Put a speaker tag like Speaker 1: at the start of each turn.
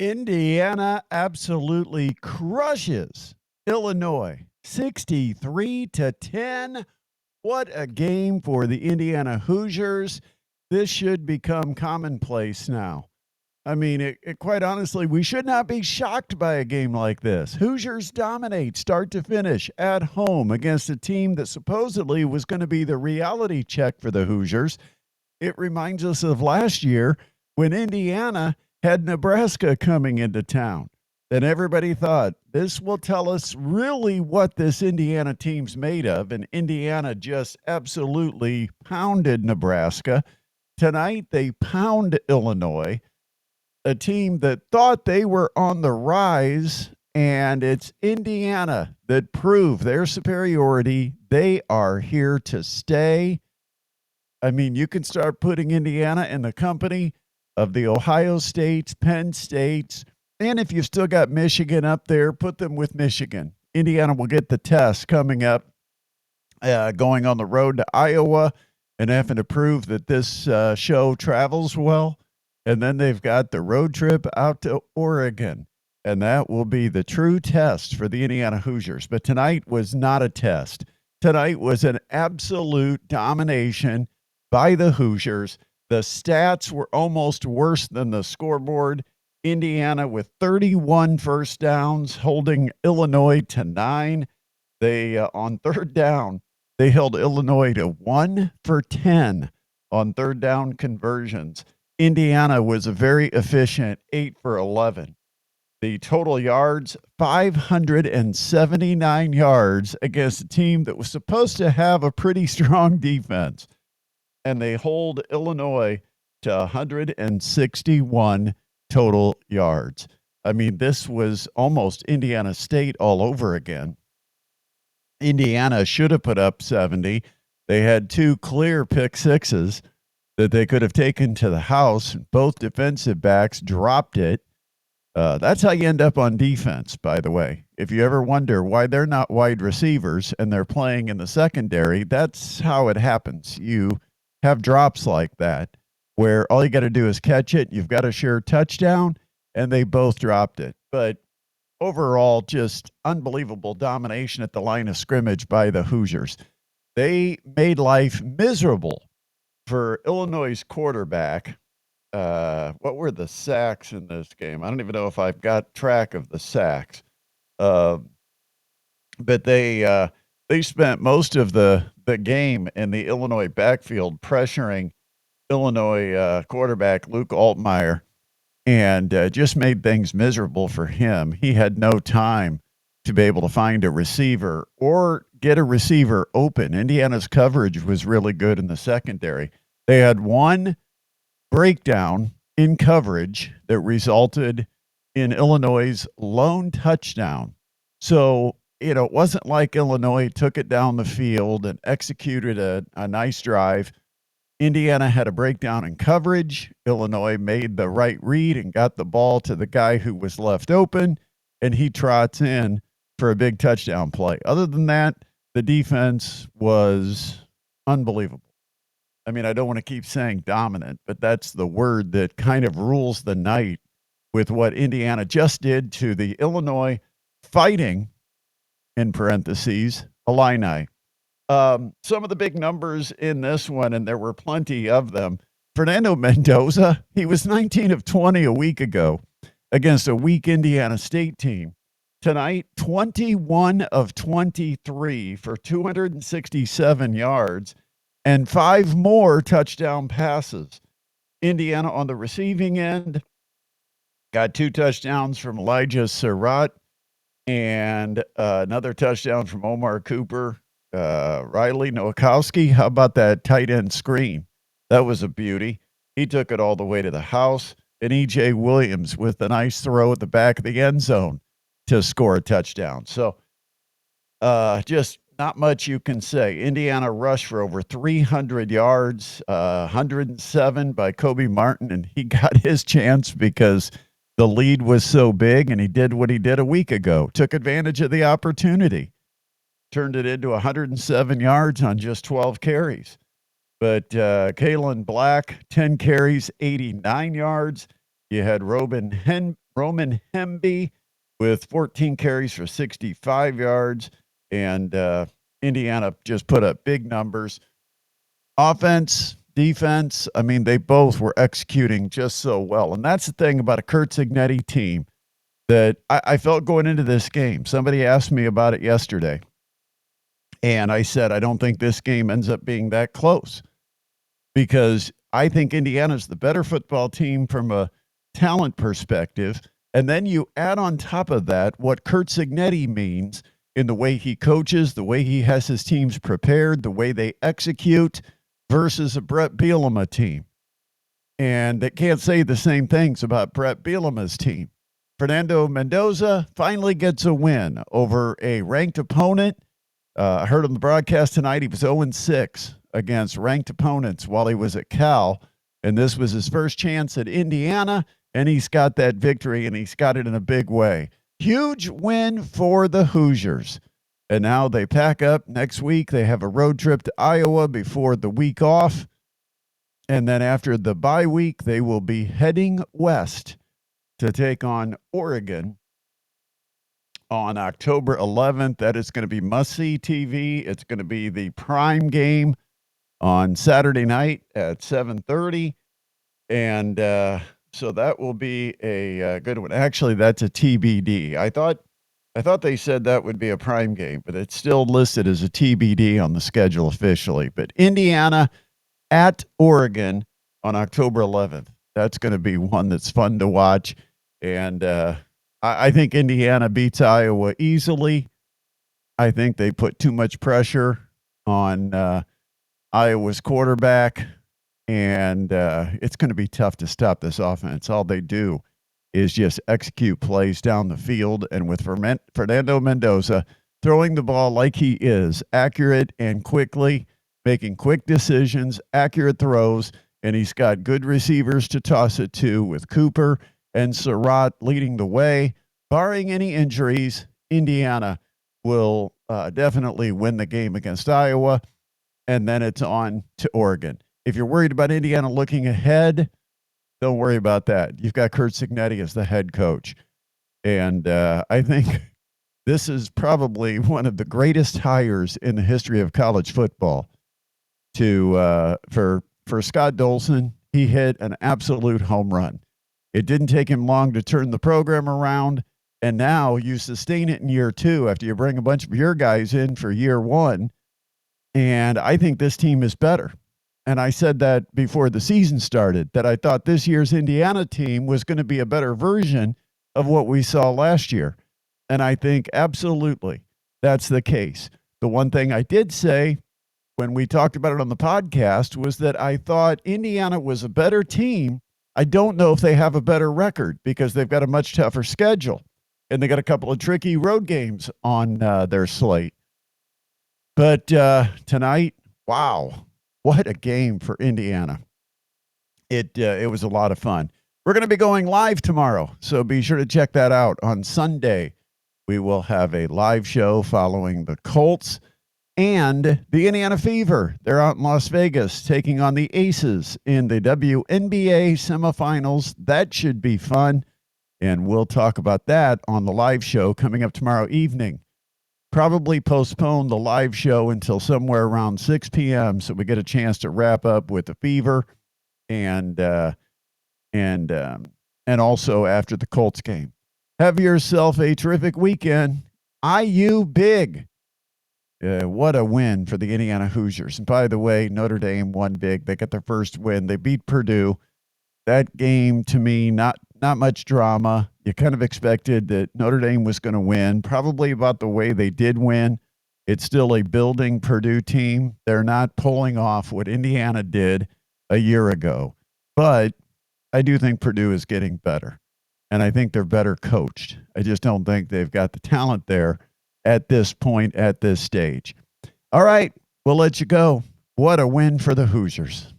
Speaker 1: Indiana absolutely crushes Illinois 63-10. What a game for the Indiana Hoosiers. This should become commonplace now. I mean, quite honestly, we should not be shocked by a game like this. Hoosiers dominate start to finish at home against a team that supposedly was going to be the reality check for the Hoosiers. It reminds us of last year when Indiana had Nebraska coming into town. And everybody thought this will tell us really what this Indiana team's made of. And Indiana just absolutely pounded Nebraska. Tonight, they pound Illinois, a team that thought they were on the rise. And it's Indiana that proved their superiority. They are here to stay. I mean, you can start putting Indiana in the company of the Ohio States, Penn States, and if you've still got Michigan up there, put them with Michigan. Indiana will get the test coming up, going on the road to Iowa and having to prove that this show travels well. And then they've got the road trip out to Oregon, and that will be the true test for the Indiana Hoosiers. But tonight was not a test. Tonight was an absolute domination by the Hoosiers. The stats were almost worse than the scoreboard. Indiana with 31 first downs, holding Illinois to 9. They, on third down, they held Illinois to 1 for 10 on third down conversions. Indiana was a very efficient 8 for 11. The total yards, 579 yards against a team that was supposed to have a pretty strong defense. And they hold Illinois to 161 total yards. I mean, this was almost Indiana State all over again. Indiana should have put up 70. They had 2 clear pick sixes that they could have taken to the house. Both defensive backs dropped it. That's how you end up on defense, by the way. If you ever wonder why they're not wide receivers and they're playing in the secondary, that's how it happens. You have drops like that where all you got to do is catch it. You've got a sure touchdown, and they both dropped it. But overall, just unbelievable domination at the line of scrimmage by the Hoosiers. They made life miserable for Illinois' quarterback. What were the sacks in this game? I don't even know if I've got track of the sacks. But they spent most of the game in the Illinois backfield pressuring Illinois quarterback Luke Altmaier, and just made things miserable for him. He had no time to be able to find a receiver or get a receiver open. Indiana's coverage was really good in the secondary. They had one breakdown in coverage that resulted in Illinois' lone touchdown. So, it wasn't like Illinois took it down the field and executed a nice drive. Indiana had a breakdown in coverage. Illinois made the right read and got the ball to the guy who was left open, and he trots in for a big touchdown play. Other than that, the defense was unbelievable. I mean, I don't want to keep saying dominant, but that's the word that kind of rules the night with what Indiana just did to the Illinois Fighting, in parentheses, Illini. Some of the big numbers in this one, and there were plenty of them. Fernando Mendoza, he was 19 of 20 a week ago against a weak Indiana State team. Tonight, 21 of 23 for 267 yards and 5 more touchdown passes. Indiana on the receiving end got 2 touchdowns from Elijah Surratt and another touchdown from Omar Cooper. Riley Nowakowski, how about that tight end screen? That was a beauty. He took it all the way to the house. And E.J. Williams with a nice throw at the back of the end zone to score a touchdown. So just not much you can say. Indiana rushed for over 300 yards, 107 by Kobe Martin, and he got his chance because the lead was so big, and he did what he did a week ago, took advantage of the opportunity, turned it into 107 yards on just 12 carries. But Kalen Black, 10 carries, 89 yards. You had Roman Roman Hemby with 14 carries for 65 yards. And Indiana just put up big numbers. Offense, defense, I mean, they both were executing just so well. And that's the thing about a Curt Cignetti team that I felt going into this game. Somebody asked me about it yesterday. And I said, I don't think this game ends up being that close because I think Indiana's the better football team from a talent perspective. And then you add on top of that what Curt Cignetti means in the way he coaches, the way he has his teams prepared, the way they execute versus a Brett Bielema team. And they can't say the same things about Brett Bielema's team. Fernando Mendoza finally gets a win over a ranked opponent. I heard on the broadcast tonight he was 0-6 against ranked opponents while he was at Cal. And this was his first chance at Indiana, and he's got that victory, and he's got it in a big way. Huge win for the Hoosiers. And now they pack up next week. They have a road trip to Iowa before the week off. And then after the bye week, they will be heading west to take on Oregon on October 11th. That is going to be must-see TV. It's going to be the prime game on Saturday night at 7:30. And so that will be a good one. Actually, that's a TBD. I thought they said that would be a prime game, but it's still listed as a TBD on the schedule officially. But Indiana at Oregon on October 11th. That's going to be one that's fun to watch. And I think Indiana beats Iowa easily. I think they put too much pressure on Iowa's quarterback, and it's going to be tough to stop this offense. All they do is just execute plays down the field, and with Fernando Mendoza throwing the ball like he is, accurate and quickly, making quick decisions, accurate throws, and he's got good receivers to toss it to with Cooper and Surratt leading the way. Barring any injuries, Indiana will definitely win the game against Iowa, and then it's on to Oregon. If you're worried about Indiana looking ahead, don't worry about that. You've got Curt Cignetti as the head coach. And I think this is probably one of the greatest hires in the history of college football. For Scott Dolson, he hit an absolute home run. It didn't take him long to turn the program around, and now you sustain it in year two after you bring a bunch of your guys in for year one, and I think this team is better. And I said that before the season started, that I thought this year's Indiana team was going to be a better version of what we saw last year, and I think absolutely that's the case. The one thing I did say when we talked about it on the podcast was that I thought Indiana was a better team. I don't know if they have a better record because they've got a much tougher schedule and they got a couple of tricky road games on their slate. But tonight, wow, what a game for Indiana. It was a lot of fun. We're going to be going live tomorrow, so be sure to check that out. On Sunday, we will have a live show following the Colts and the Indiana Fever. They're out in Las Vegas taking on the Aces in the WNBA semifinals. That should be fun, and we'll talk about that on the live show coming up tomorrow evening. Probably postpone the live show until somewhere around 6 p.m. so we get a chance to wrap up with the Fever and also after the Colts game. Have yourself a terrific weekend. IU big. What a win for the Indiana Hoosiers. And by the way, Notre Dame won big. They got their first win. They beat Purdue. That game, to me, not much drama. You kind of expected that Notre Dame was going to win, probably about the way they did win. It's still a building Purdue team. They're not pulling off what Indiana did a year ago. But I do think Purdue is getting better. And I think they're better coached. I just don't think they've got the talent there at this point, at this stage. All right, we'll let you go. What a win for the Hoosiers.